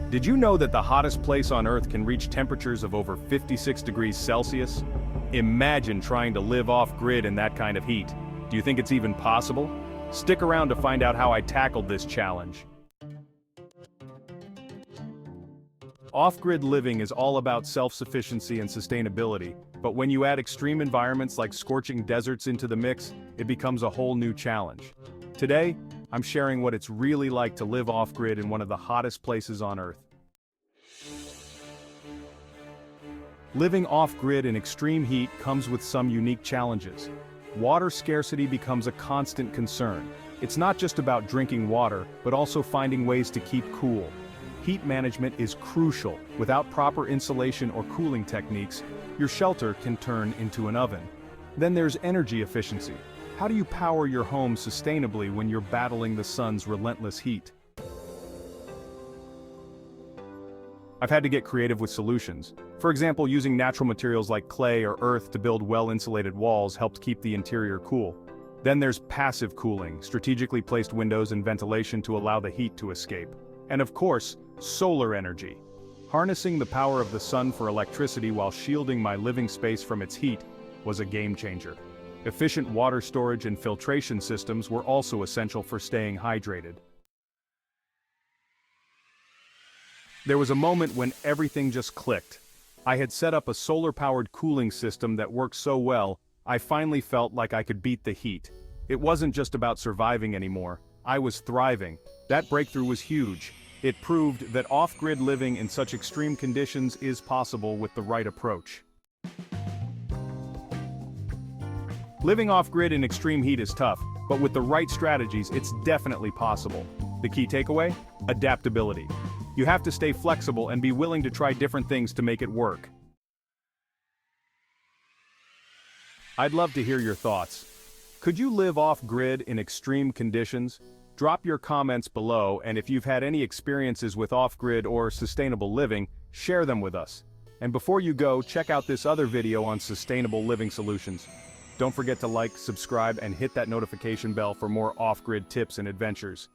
Did you know that the hottest place on Earth can reach temperatures of over 56 degrees Celsius? Imagine trying to live off-grid in that kind of heat. Do you think it's even possible? Stick around to find out how I tackled this challenge. Off-grid living is all about self-sufficiency and sustainability, but when you add extreme environments like scorching deserts into the mix, it becomes a whole new challenge. Today, I'm sharing what it's really like to live off-grid in one of the hottest places on Earth. Living off-grid in extreme heat comes with some unique challenges. Water scarcity becomes a constant concern. It's not just about drinking water, but also finding ways to keep cool. Heat management is crucial. Without proper insulation or cooling techniques, your shelter can turn into an oven. Then there's energy efficiency. How do you power your home sustainably when you're battling the sun's relentless heat? I've had to get creative with solutions. For example, using natural materials like clay or earth to build well-insulated walls helped keep the interior cool. Then there's passive cooling, strategically placed windows and ventilation to allow the heat to escape. And of course, solar energy. Harnessing the power of the sun for electricity while shielding my living space from its heat was a game changer. Efficient water storage and filtration systems were also essential for staying hydrated. There was a moment when everything just clicked. I had set up a solar-powered cooling system that worked so well, I finally felt like I could beat the heat. It wasn't just about surviving anymore, I was thriving. That breakthrough was huge. It proved that off-grid living in such extreme conditions is possible with the right approach. Living off-grid in extreme heat is tough, but with the right strategies, it's definitely possible. The key takeaway? Adaptability. You have to stay flexible and be willing to try different things to make it work. I'd love to hear your thoughts. Could you live off-grid in extreme conditions? Drop your comments below, and if you've had any experiences with off-grid or sustainable living, share them with us. And before you go, check out this other video on sustainable living solutions. Don't forget to like, subscribe, and hit that notification bell for more off-grid tips and adventures.